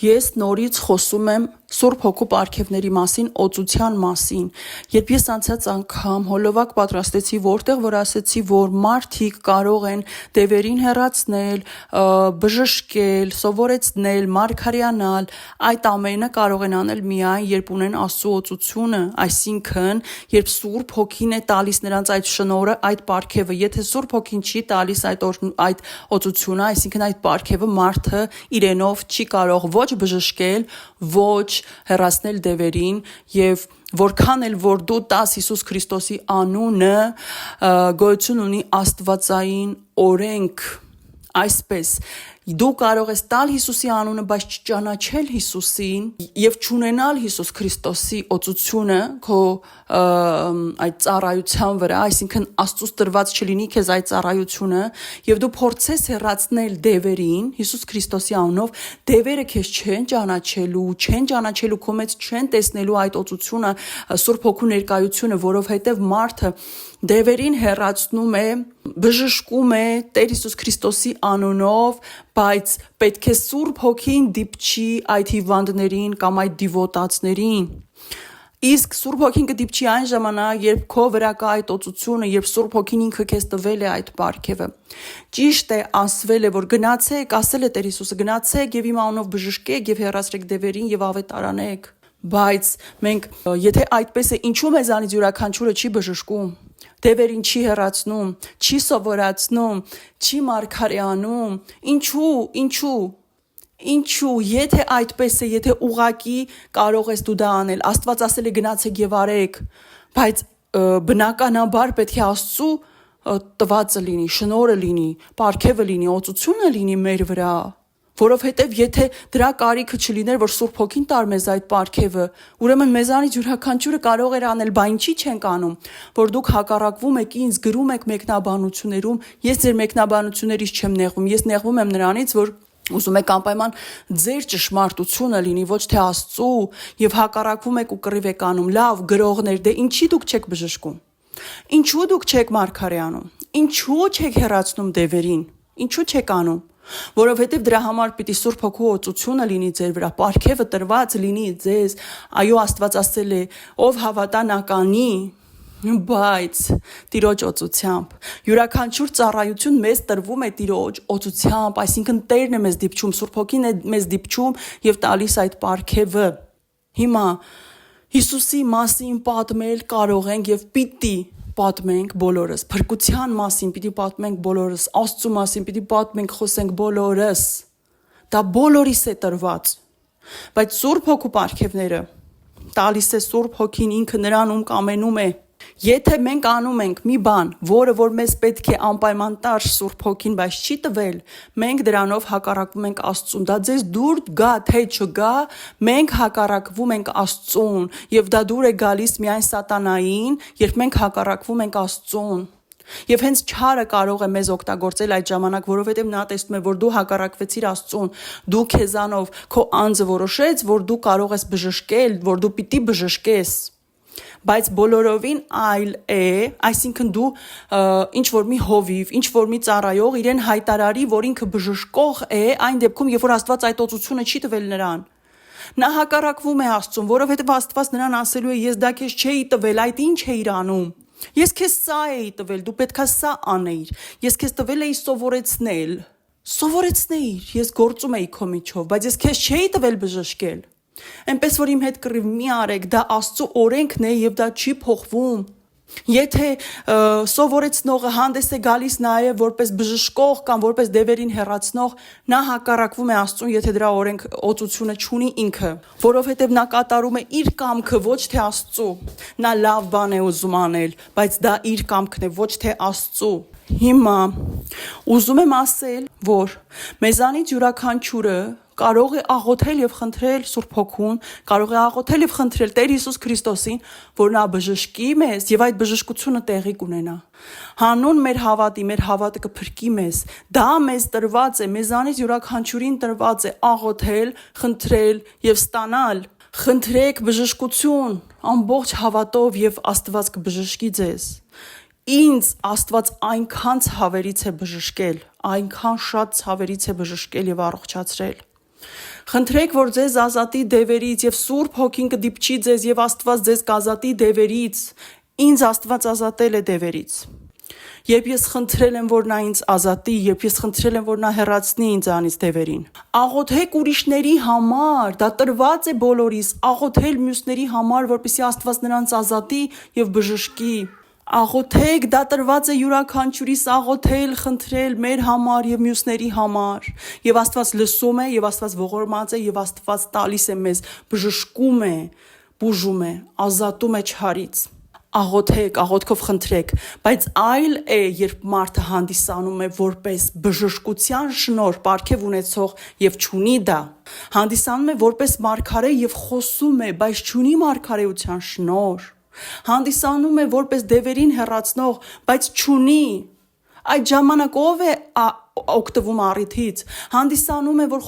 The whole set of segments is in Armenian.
Ես նորից խոսում եմ Սուրբ Հոգու պարգևների մասին, օծության մասին։ Երբ ես անցած անգամ հոլովակ պատրաստեցի, որտեղ որ ասեցի, որ մարդիկ կարող են դևերին հեռացնել, բժշկել, սովորեցնել, մարգարյանալ, այդ ամենը կարող են անել միայն, երբ ունեն Աստծո օծությունը, այսինքն, երբ Սուրբ Հոգին է տալիս նրանց այդ շնորհը, այդ պարգևը, եթե Սուրբ Հոգին չի տալիս այդ օծությունը, այսինքն այդ պարգևը մարդը իրենով չի կարող ոչ բժշկել, ոչ հեռացնել դևերին եւ որքան էլ որ դու տաս Հիսուս Քրիստոսի անունը գոյություն ունի աստվածային օրենք այսպես դու կարող ես տալ Հիսուսի անունը, բայց չճանաչել Հիսուսին եւ չունենալ Հիսուս Քրիստոսի օծությունը քո այդ ծառայության վրա, այսինքն Աստծուց տրված չլինի քեզ այդ ծառայությունը եւ դու փորձես հեռացնել դևերին Հիսուս Քրիստոսի անունով, դևերը քեզ չեն ճանաչելու, քո մեջ չեն տեսնելու այդ օծությունը, Սուրբ Հոգու ներկայությունը, որովհետեւ մարդը դևերին հեռացնում է, բժշկում է Տեր Հիսուս Քրիստոսի անունով, բայց պետք է Սուրբ Հոգին դիպչի այդ հիվանդներին կամ այդ դիվոտացներին։ Իսկ Սուրբ Հոգին կդիպչի այն ժամանակ, երբ քո վրա կա այդ օծությունը, երբ Սուրբ Հոգին ինքը քեզ տվել է այդ պարգևը։ Ճիշտ է, ասվել է, որ գնացեք, ասել է Տեր Հիսուսը, գնացեք եւ իմ անունով բժշկեք եւ հեռացրեք դևերին եւ ավետարանեք։ Բայց մենք, եթե այդպես է, ինչու մեզանից յուրաքանչյուրը չի բժշկում, դևերին չի հեռացնում, չի սովորացնում, չի մարգարեանում, ինչու, եթե այդպես է, եթե ուղակի կարող ես դու դա անել, Աստված ասել է գնացեք եւ արեք, բայց բնականաբար պետք է Աստծու տվածը լինի, շնորհը լինի, պարգևը լինի, օծությունը լինի մեր վրա, որովհետև եթե դրա կարիքը չլիներ, որ Սուրբ Հոգին տար մեզ այդ պարգևը, ուրեմն մեզանից յուրաքանչյուրը կարող էր անել, բա ինչի չենք անում, որ դուք հակառակվում եք ինձ, գրում եք մեկնաբանություններում, ես ձեր մեկնաբանություններից չեմ նեղվում, ես նեղվում եմ նրանից, որ ուզում եք անպայման ձեր ճշմարտությունը լինի, ոչ թե Աստծու, եւ հակառակվում եք ու կռիվ եք անում, լավ, գրողներ, դե ինչի դուք չեք բժշկում, ինչու դուք չեք մարգարեանում, ինչու չեք հեռացնում դևերին, ինչու չեք անում, որովհետև դրա համար պիտի Սուրբ Հոգու օծությունը լինի ձեր վրա, պարգևը տրված լինի ձեզ, այո Աստված ասել է, ով հավատա նա կանի, բայց Տիրոջ օծությամբ, յուրաքանչյուր ծառայություն մեզ տրվում է Տիրոջ օծությամբ, այսինքն Տերն է մեզ դիպչում, Սուրբ Հոգին է մեզ դիպչում եւ տալիս այդ պարգևը։ Հիմա Հիսուսի մասին պատմել կարող ենք եւ պիտի պատմենք բոլորս, փրկության մասին պիտի պատմենք բոլորս, Աստծու մասին պիտի պատմենք, խոսենք բոլորս, դա բոլորիս է տրված, բայց Սուրբ Հոգու պարգևները տալիս է Սուրբ Հոգին ինքը նրանում կամենում է, եթե մենք անում ենք մի բան, որը որ մեզ պետք է անպայման տար Սուրբ Հոգին, բայց չի տվել, մենք դրանով հակառակվում ենք Աստծուն, դա ձեզ դուր գա, թե չգա, մենք հակառակվում ենք Աստծուն, եւ դա դուր է գալիս միայն սատանային, երբ մենք հակառակվում ենք Աստծուն։ Եվ հենց չարը կարող է մեզ օգտագործել այդ ժամանակ, որովհետև նա տեսնում է, որ դու հակառակվեցիր Աստծուն, դու քեզանով քո անձը որոշեց, որ դու կարող ես բժշկել, որ դու պիտի բժշկես։ Բայց բոլորովին այլ է, այսինքն դու ինչ որ մի հովիվ, ինչ որ մի ծառայող իրեն հայտարարի, որ ինքը բժշկող է, այն դեպքում, երբ որ Աստված այդ օծությունը չի տվել նրան։ Նա հակառակվում է Աստծուն, որովհետև Աստված նրան ասելու է, ես դա քեզ չէի տվել, այդ ինչ էիր անում։ Ես քեզ սա էի տվել, դու պետքա սա անեիր։ Ես քեզ տվել էի սովորեցնել, ես գործում էի քո միջով, բայց ես քեզ չէի տվել բժշկել։ Այնպես որ իմ հետ կռիվ մի արեք, դա Աստծո օրենքն է եւ դա չի փոխվում։ Եթե սովորեցնողը հանդես է գալիս նաեւ որպես բժշկող կամ որպես դևերին հեռացնող, նա հակառակվում է Աստծուն, եթե դրա օրենք օծությունը չունի ինքը, որովհետեւ նա կատարում է իր կամքը, ոչ թե Աստծո։ Նա լավ բան է ուզում անել, բայց դա իր կամքն է, ոչ թե Աստծո։ Հիմա ուզում եմ ասել, որ մեզանից յուրաքանչյուրը կարող է աղոթել եւ խնդրել Սուրբ Հոգուն, կարող է աղոթել եւ խնդրել Տեր Հիսուս Քրիստոսին, որ նա բժշկի մեզ եւ այդ բժշկությունը տեղի կունենա։ Հանուն մեր հավատի, մեր հավատը կփրկի մեզ։ Դա մեզ տրված է, մեզանից յուրաքանչյուրին տրված է աղոթել, խնդրել եւ ստանալ։ Խնդրեք բժշկություն ամբողջ հավատով եւ Աստված կբժշկի ձեզ։ Ինձ Աստված այնքան ցավերից է բժշկել, այնքան շատ ցավերից է բժշկել եւ առողջացրել, Խնդրեք, որ ձեզ ազատի դևերից եւ Սուրբ Հոգին կդիպչի ձեզ եւ Աստված ձեզ կազատի դևերից։ Ինձ Աստված ազատել է դևերից։ Երբ ես խնդրել եմ, որ նա ինձ ազատի, երբ ես խնդրել եմ, որ նա հեռացնի ինձ անից դևերին։ Աղոթեք ուրիշների համար, դա տրված է բոլորիս, աղոթել մյուսների համար, որպեսզի Աստված նրանց ազատի եւ բժշկի։ Աղոթեք, դա տրված է յուրաքանչյուրիս աղոթել, խնդրել մեր համար եւ մյուսների համար։ Եվ Աստված լսում է, եւ Աստված ողորմած է, եւ Աստված տալիս է մեզ, բժշկում է, բուժում է, ազատում է չարից։ Աղոթեք, աղոթքով խնդրեք, բայց այլ է, երբ մարդը հանդիսանում է որպես բժշկության շնորհ, պարգև ունեցող եւ չունի դա։ Հանդիսանում է որպես մարգարե եւ խոսում է, բայց չունի մարգարեության շնորհ։ Հանդիսանում է որպես դևերին հեռացնող, բայց չունի։ Այդ ժամանակ ով է օգտվում առիթից։ Հանդիսանում է, որ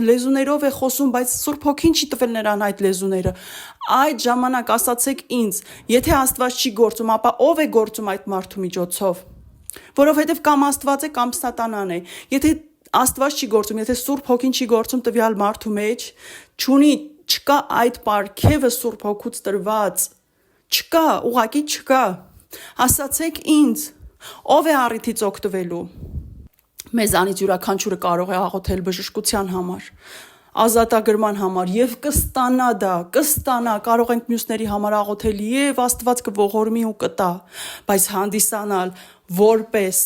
լեզուներով է խոսում, բայց Սուրբ Հոգին չի տվել նրան այդ լեզուները։ Այդ ժամանակ ասացեք ինձ, եթե Աստված չի գործում, ապա ով է գործում այդ մարդու միջոցով։ Որովհետև կամ Աստված է, կամ Սատանան է։ Եթե Աստված չի գործում, եթե Սուրբ Հոգին չի գործում տվյալ մարդու մեջ, չկա այդ պարգևը Սուրբ Հոգուց տրված։ Չկա, ուղղակի չկա։ Ասացեք ինձ, ով է առիթից օգտվելու։ Մեզանից յուրաքանչյուրը կարող է աղոթել բժշկության համար, ազատագրման համար եւ կստանա դա, կստանա, կարող ենք մյուսների համար աղոթել եւ Աստված կողորմի ու կտա, բայց հանդիսանալ որպես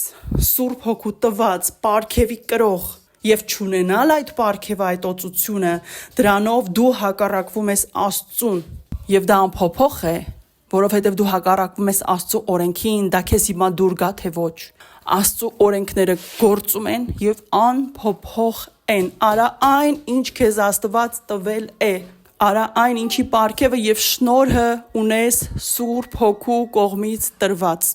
Սուրբ Հոգու տված պարգևի կրող եւ չունենալ այդ պարգևը, այդ օծությունը, դրանով դու հակառակվում ես Աստծուն եւ դա անփոփոխ է, որովհետեւ դու հակառակվում ես Աստծո օրենքին, դա քեզ հիմա դուր գա թե ոչ։ Աստծո օրենքները գործում են եւ անփոփոխ են։ Արա այն, ինչ քեզ Աստված տվել է։ Արա այն, ինչի պարգևը եւ շնորհը ունես Սուրբ Հոգու կողմից տրված։